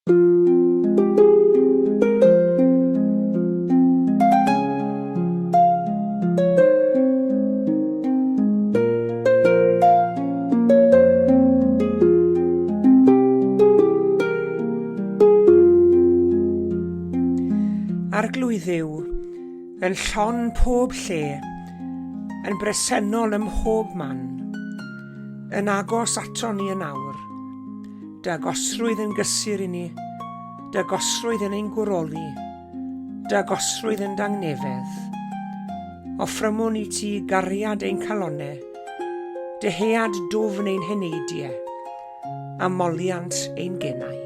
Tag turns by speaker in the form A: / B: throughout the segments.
A: Arglwydd Dduw, yn llon pob lle, yn bresennol ym mhob man, yn agos ato ni yn awr, dy agosrwydd yn gysur i ni, dy agosrwydd yn ein gwroli, dy agosrwydd yn dangnefedd. Offrymwn i ti gariad ein calonnau, dyhead dwfn ein heneidiau, a moliant ein genau.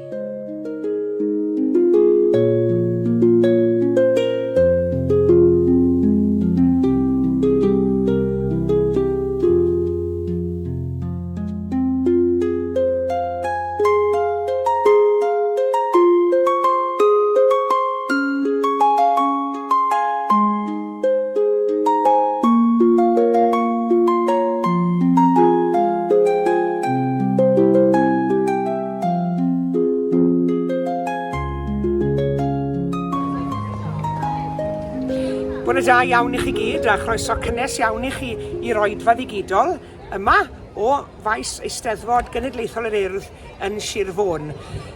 A: Bore da iawn i chi gyd a chroeso cynnes iawn i chi i'r oedfa ddigidol yma o faes Eisteddfod Genedlaethol yr Urdd yn Sir Fôn.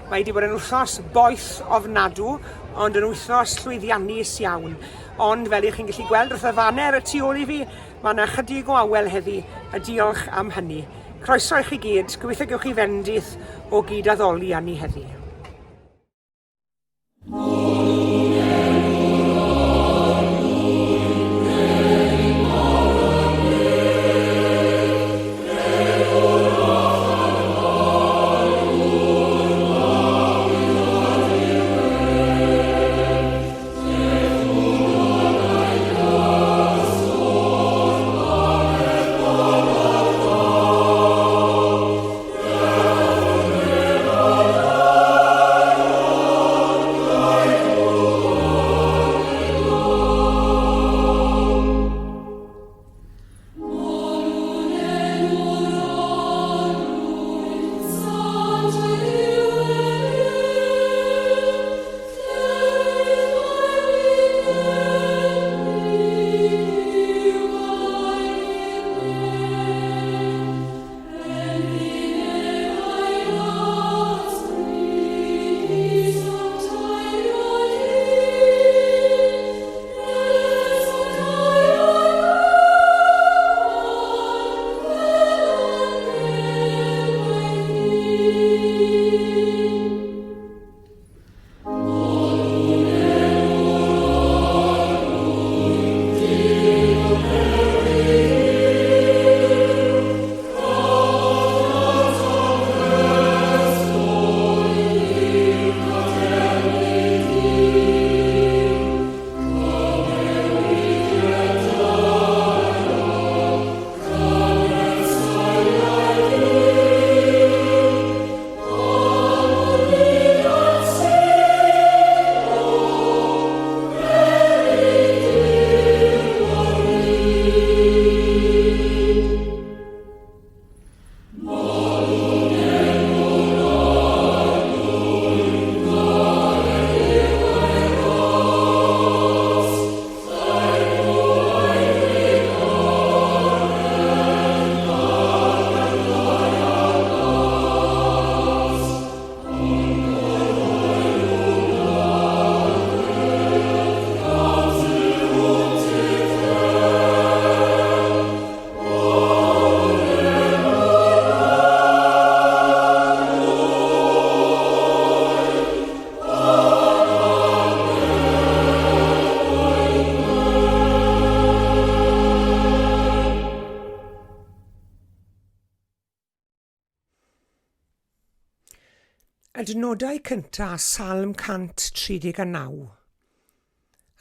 A: Mae wedi bod yn wythnos boeth ofnadw, ond yn wythnos llwyddiannus iawn. Ond fel y'ch chi'n gallu gweld wrth y faner y tu ôl i fi, mae yna chydig o awel heddi, a diolch am hynny. Croeso i chi gyd, gobeithio gewch chi fendith o gyd addoli â ni heddi. Adnodau cyntaf Salm 139.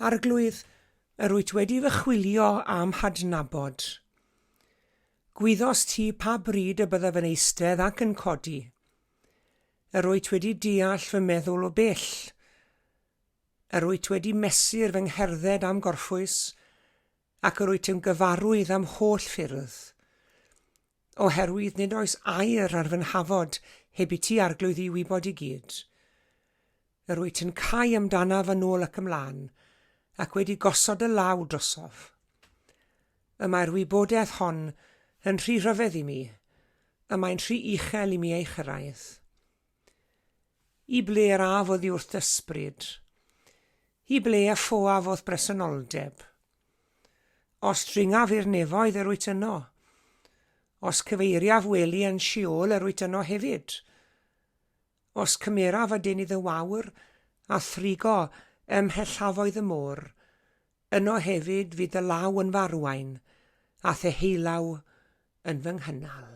A: Arglwydd, yr wyt wedi fy chwilio am hadnabod. Gwyddos ti pa bryd y byddaf yn eistedd ac yn codi. Yr wyt wedi deall fy meddwl o bell. Yr wyt wedi mesur fy ngherdded am gorffwys, ac yr wyt yn gyfarwydd am holl ffyrdd. Oherwydd nid oes air ar fy nhafod heb i ti arglwydd i wybod i gyd. yr wyt yn cau amdanaf yn ôl ac ymlaen, ac wedi gosod y law drosof. Y mae'r wybodaeth hon yn rhy rhyfedd i mi, y mae'n rhy uchel i mi ei chyrraedd. I ble yr afodd i wrth ysbryd? I ble a ffoaf oedd bresenoldeb? Os dringaf i'r nefoedd yr wyt yno? Os cyfeiriaf weli yn siôl yr wyt yno hefyd? Os cymeraf a denydd y wawr a thrigo ymhellafoedd y môr, yno hefyd fydd y law yn farwain a theheilaw yn fy nghynnal.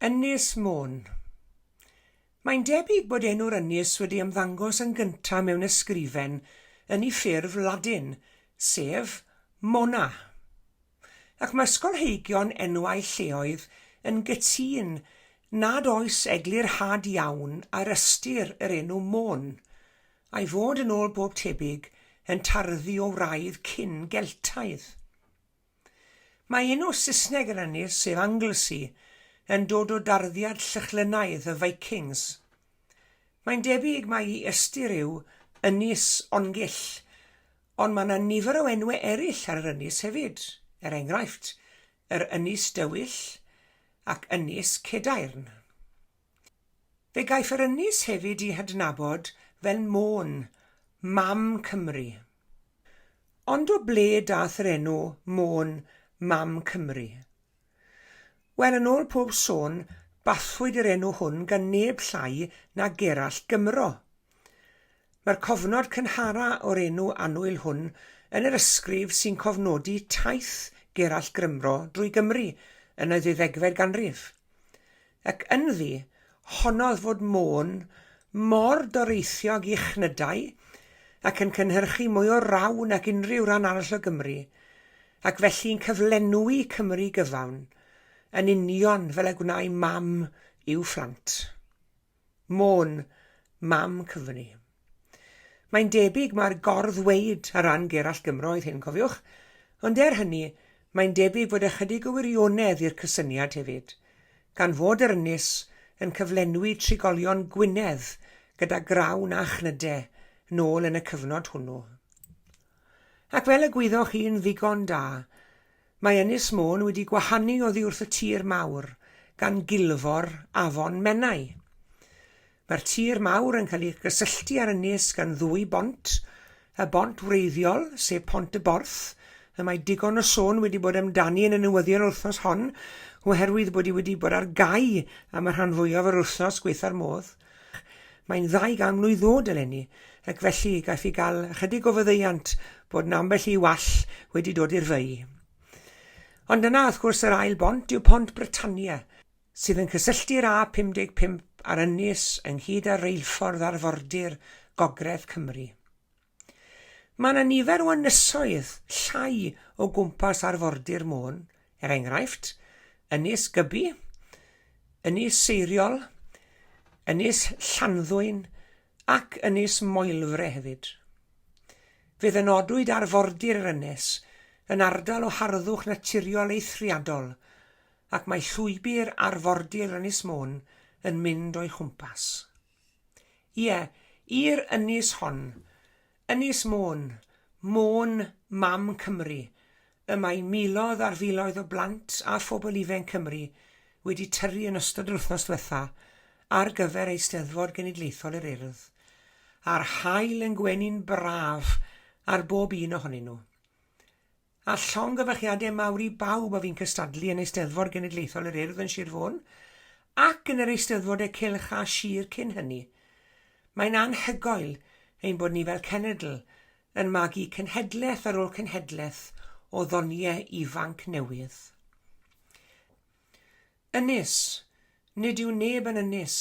A: Ynys Môn. Mae'n debyg bod enw'r ynys wedi ymddangos yn gyntaf mewn ysgrifen yn ei ffurf Ladin, sef Mona. Ac mae ysgolheigion enwau lleoedd yn gytun nad oes eglurhad iawn ar ystyr yr enw Môn, a'i fod yn ôl bob tebyg yn tarddu o wraidd cyn Geltaidd. Mae enw Saesneg yr ynys, sef Anglesey, yn dod o darddiad llychlynaidd y Vikings. Mae'n debyg mae ei ystyr yw ynys ongyll, ond mae yna nifer o enwau eraill ar yr ynys hefyd. Enghraifft, yr ynys Dywyll ac ynys Cedairn. Fe gaiff yr ynys hefyd ei hadnabod fel Môn, Mam Cymru. Ond o ble daeth yr enw Môn, Mam Cymru? Wel, yn ôl pob sôn, bathwyd yr enw hwn gan neb llai na Gerallt Gymro. Mae'r cofnod cynhara o'r enw annwyl hwn yn yr ysgrif sy'n cofnodi taith Gerallt Gymro drwy Gymru yn y 18fed ganrif. Ac ynddi, honnodd fod Môn mor doreithiog i chnydau ac yn cynhyrchu mwy o rawn ac unrhyw ran arall o Gymru, ac felly'n cyflenwi Cymru gyfawn, yn union fel y gwnaeu mam i'w phlant. Môn, Mam Cymru. Mae'n debyg mae'r gorddweud ar ran Gerallt Gymro oedd hyn, cofiwch, ond hynny, mae'n debyg fod ychydig o wirionedd i'r cysyniad hefyd, gan fod yr ynys yn cyflenwi trigolion Gwynedd gyda grawn a chnydau nôl yn y cyfnod hwnnw. Ac fel y gwyddoch chi'n ddigon da, mae Ynys Môn wedi gwahanu oddi wrth y tir mawr gan gilfor Afon Menai. Mae'r tir mawr yn cael ei gysylltu ar ynys gan ddwy bont, y bont wreiddiol, sef Pont y Borth, y mae digon o sôn wedi bod amdani yn y newyddion wrthnos hon, oherwydd bod wedi bod ar gau am y rhan fwyaf yr wrthnos gweitha'r modd. Mae'n 200 mlwydd ddod eleni, ac felly gaiff i gael ychydig o fyddeiant bod na ambell i wall wedi dod i'r fei. Ond yna, wrth gwrs, yr ail bont yw Pont Britannia, sydd yn cysylltu'r A55 ar ynys ynghyd â reilffordd arfordir Gogledd Cymru. Mae yna nifer o ynysoedd llai o gwmpas arfordir Môn, er enghraifft, Ynys Gybi, Ynys Seiriol, Ynys Llanddwyn ac Ynys Moelfre hefyd. Fydd yn odwyd arfordir yr ynys yn ardal o harddwch naturiol eithriadol, ac mae llwybr arfordir Ynys Môn yn mynd o'i chwmpas. Ie, i'r ynys hon, Ynys Môn, Môn Mam Cymru, y mae miloedd ar filoedd o blant a phobl ifanc Cymru wedi tyrru yn ystod yr wythnos diwetha ar gyfer Eisteddfod Genedlaethol yr Urdd, a'r haul yn gwenu'n braf ar bob un ohonyn nhw. A llongyfarchiadau mawr i bawb a fi'n cystadlu yn Eisteddfod Genedlaethol yr Urdd yn Sir Fôn, ac yn yr Eisteddfodau Cylch a Sir cyn hynny. Mae'n anhygoel ein bod ni fel cenedl yn magu cenhedlaeth ar ôl cenhedlaeth o ddoniau ifanc newydd. Ynys, nid yw neb yn ynys.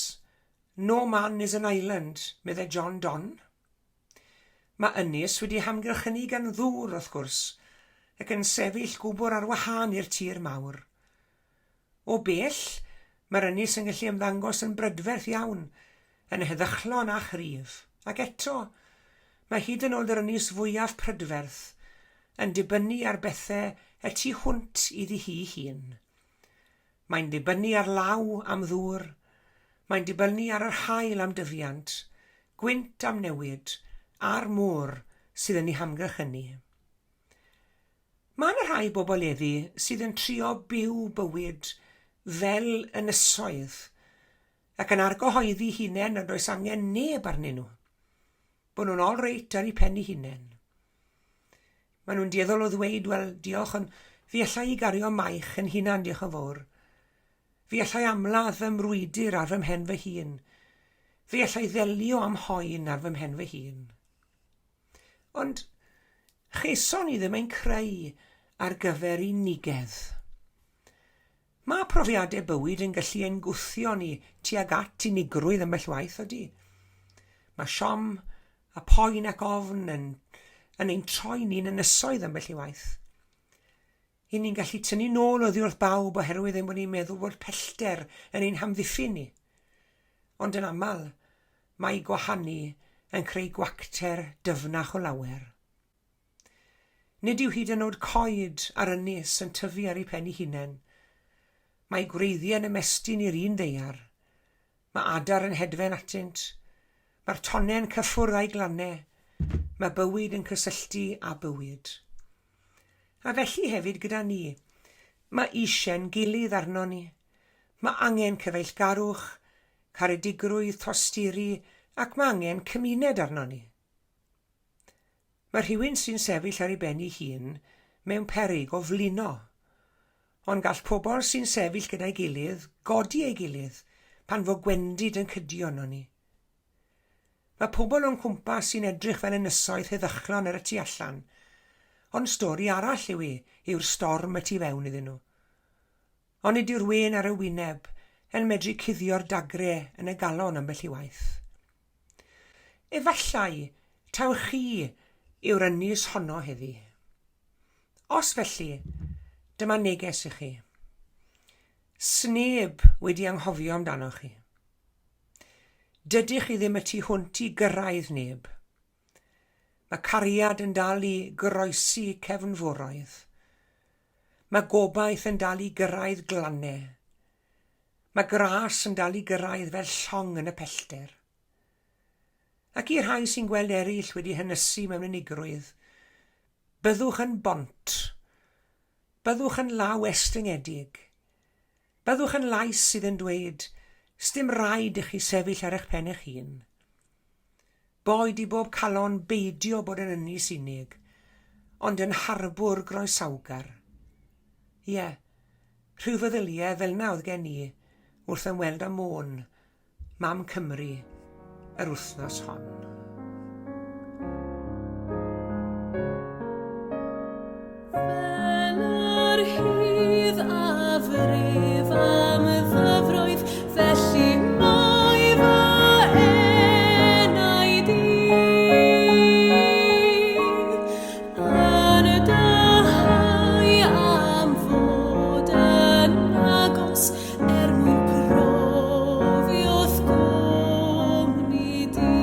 A: No man is an island, meddai John Donne. Mae ynys wedi hamgylchynu gan ddŵr, wrth gwrs, ac yn sefyll gwbr ar wahân i'r tir mawr. O bell, mae'r ynys yn gallu ymddangos yn brydferth iawn, yn heddychlon a chrif, ac eto, mae hyd yn oed yr ynys fwyaf prydferth yn dibynnu ar bethau y tu hwnt iddi hi hun. Mae'n dibynnu ar law am ddŵr, mae'n dibynnu ar yr haul am dyfiant, gwynt am newid, a'r môr sydd yn ei hamgylchynu. Mae yna rhai bobl eddi sydd yn trio byw bywyd fel ynysoedd ac yn argyhoeddi hunain nad oes angen neb arnyn nhw, bod nhw'n olreit ar eu pen eu hunain. Maen nhw'n dueddol o ddweud, wel, diolch, ond fi allai i gario maich yn hunan, diolch yn fawr. Fi allai amladd fy mrwydyr ar fy mhen fy hun. Fi allai ddelio am hoen ar fy mhen fy hun. Ond cheson ni ddim ein creu ar gyfer unigedd. Mae profiadau bywyd yn gallu ein gwthio ni tuag at unigrwydd ymell waith, ydy. Mae siom a poen ac ofn yn ein troi ni'n ynysoedd ymell i waith. I ni'n gallu tynnu nôl oddi wrth bawb oherwydd ein bod ni'n meddwl bod pellter yn ein hamddiffyn ni. Ond yn aml, mae gwahanu yn creu gwacter dyfnach o lawer. Nid yw hyd yn oed coed ar ynys yn tyfu ar ei pen ei hunain. Mae gwreiddiau'n ymestyn i'r un deiar. Mae adar yn hedfen atynt. Mae'r tonau'n cyffwrdd â'i glannau. Mae bywyd yn cysylltu â bywyd. A felly hefyd gyda ni, mae eisiau'n gilydd arno ni. Mae angen cyfeillgarwch, caredigrwydd, tosturi, ac mae angen cymuned arno ni. Mae rhywun sy'n sefyll ar ei ben ei hun mewn peryg o flino, ond gall pobl sy'n sefyll gyda'i gilydd godi ei gilydd pan fo gwendid yn cydio arno ni. Mae pobl o'n cwmpas sy'n edrych fel ynysoedd heddychlon ar y tu allan, ond stori arall yw'r storm y tu fewn iddyn nhw. Ond nid yw'r wen ar y wyneb yn medru cuddio'r dagrau yn y galon ambell i waith. Efallai taw chi yw'r ynys honno heddi. Os felly, dyma neges i chi. Sneb wedi anghofio amdano chi. Dydych chi ddim y tu hwnt i gyrraedd neb. Mae cariad yn dal i goroesi cefnforoedd. Mae gobaith yn dal i gyrraedd glannau. Mae gras yn dal i gyrraedd fel llong yn y pellter. Ac i'r rhai sy'n gweld eraill wedi hynysu mewn unigrwydd, byddwch yn bont. Byddwch yn law estyngedig. Byddwch yn lais sydd yn dweud, sdim rhaid i chi sefyll ar eich pen eich hun. Boed i bob calon beidio bod yn ynys unig, ond yn harbwr groesawgar. Ie, rhyw feddyliau fel na oedd gen i wrth ymweld â môn Mam Cymru yr wythnos hon.
B: Fel yr hydd a fref am ddyfroedd, felly mae fy enaid i. Yn dyhau am fod yn agos mwyn profi wrth gwmni di.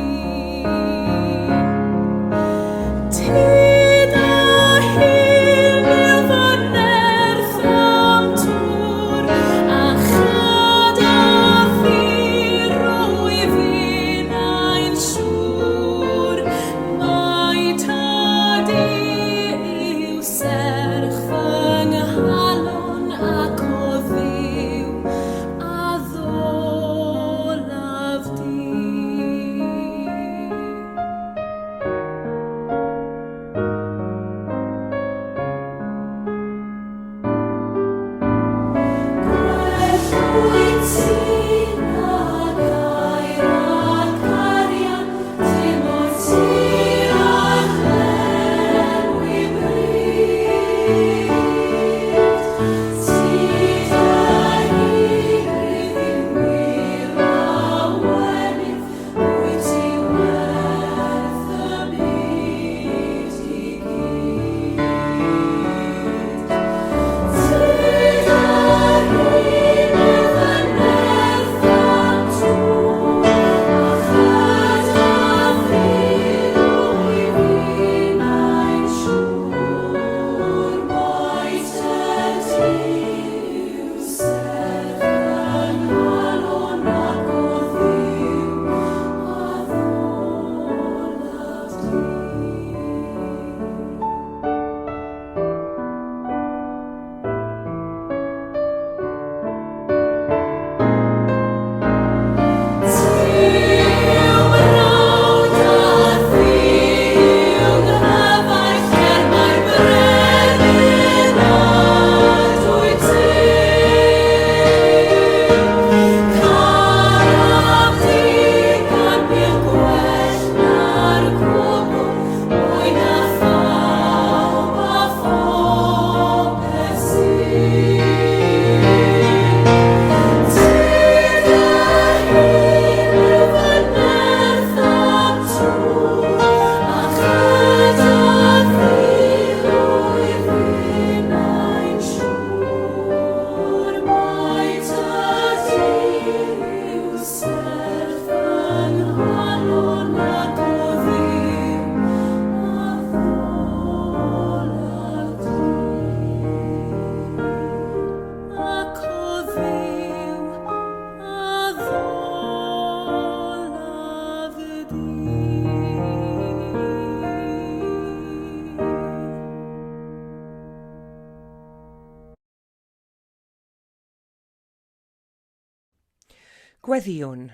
A: Gweddiwn.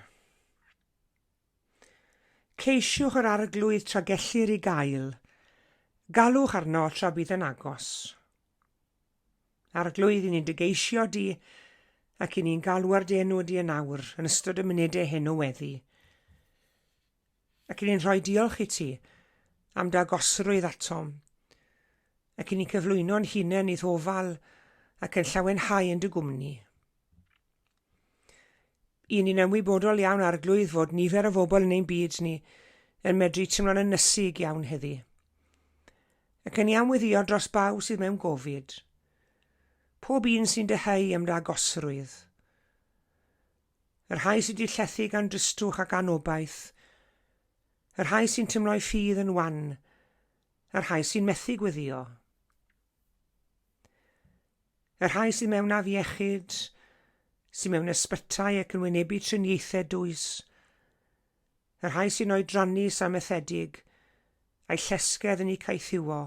A: Ceisiwch yr arglwydd tra gellir I gael. Galwch arno tra bydd yn agos. Arglwydd I ni'n dygeisio di ac I ni'n galw ar dy enw di yn awr yn ystod y munudau hyn o weddi. ac i ni'n rhoi diolch i ti am dagosrwydd atom, ac i ni'n cyflwyno'n hunain i ddofal ac yn llawenhau yn dy gwmni. I ni'n ymwybodol iawn arglwydd fod nifer o bobl yn ein byd ni yn medru teimlo'n ynysig iawn heddi. Ac yn iawn weddio dros baw sydd mewn gofid. Pob un sy'n deheu am dagosrwydd. Yr rhai sydd wedi llethu gan dristwch ac anobaith. Yr rhai sy'n teimlo'i ffydd yn wan. Yr rhai sy'n methu gweddio. Yr rhai sydd mewn afiechyd, sy'n mewn ysbytau ac yn wynebu triniaethau dwys. Yr rhai sy'n oedrannu samethedig, a'i llesgedd yn ei caethiwo,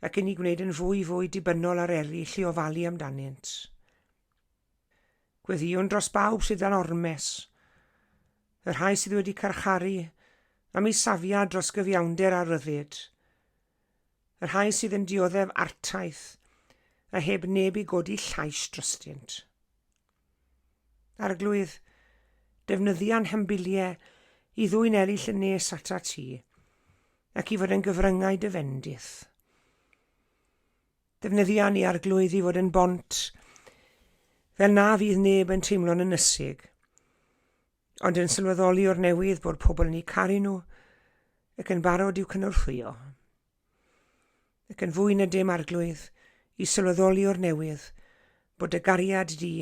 A: ac yn ei gwneud yn fwy dibynnol ar eraill i ofalu amdanynt. Gweddiwn dros bawb sydd yn ormes, yr rhai sydd wedi carcharu am ei safiad dros gyfiawnder a ryddid, yr rhai sydd yn dioddef artaith a heb neb i godi llais drostynt. Arglwydd, defnyddia'n hymbiliau i ddwy'n eraill yn nes ata ti, ac i fod yn gyfryngau dy fendith. Defnyddia ni arglwydd i fod yn bont, fel na fydd neb yn teimlo'n ynysig, ond yn sylweddoli o'r newydd bod pobl yn ei caru nhw ac yn barod i'w cynorthwyo. Ac yn fwy na dim arglwydd i sylweddoli o'r newydd bod y gariad di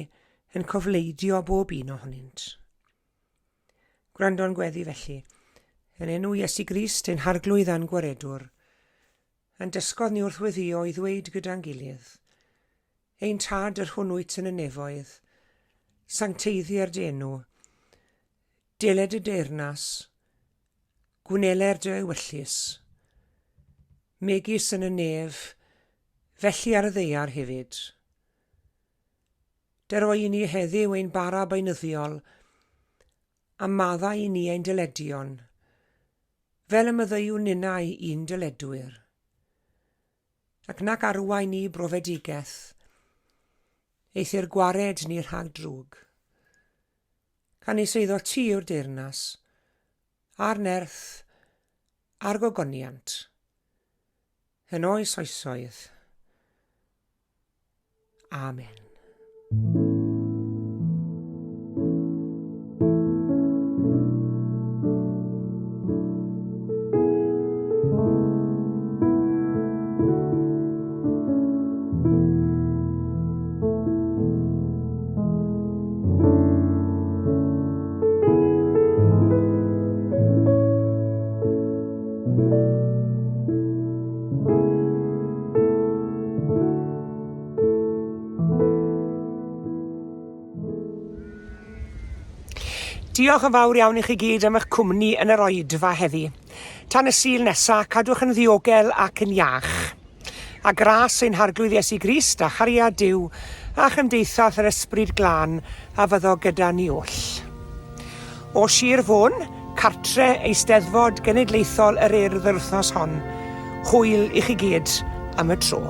A: yn cofleidio bob un ohonynt. Gwrando'n gweddi felly, yn enw Iesu Grist ein harglwydd a'n gwaredwr, yn dysgodd ni wrth weddio i ddweud gyda'n gilydd, ein tad yr hwnnwyt yn y nefoedd, sancteiddi'r dy enw, deled y deyrnas, gwneler dy ewyllus, megis yn y nef, felly ar y ddeiar hefyd. Deroi i ni heddiw ein bara beunyddiol, a madda i ni ein dyledion, fel y myddeiw ninnau un dyledwyr. Ac nac arwain ni brofedigaeth, eithir gwared ni rhag drwg. Can ei seiddo ti o'r deyrnas, a'r nerth, a'r gogoniant, yn oes oesoedd. Amen. Diolch yn fawr iawn i chi gyd am eich cwmni yn yr oedfa heddi. Tan y Sul nesaf, cadwch yn ddiogel ac yn iach. A gras ein harglwydd Iesu Grist a chariad Duw a chymdeithaeth yr ysbryd glân a fyddo gyda ni oll. O Sir Fôn, cartre eisteddfod genedlaethol yr Urdd yr wythnos hon, hwyl i chi gyd am y tro.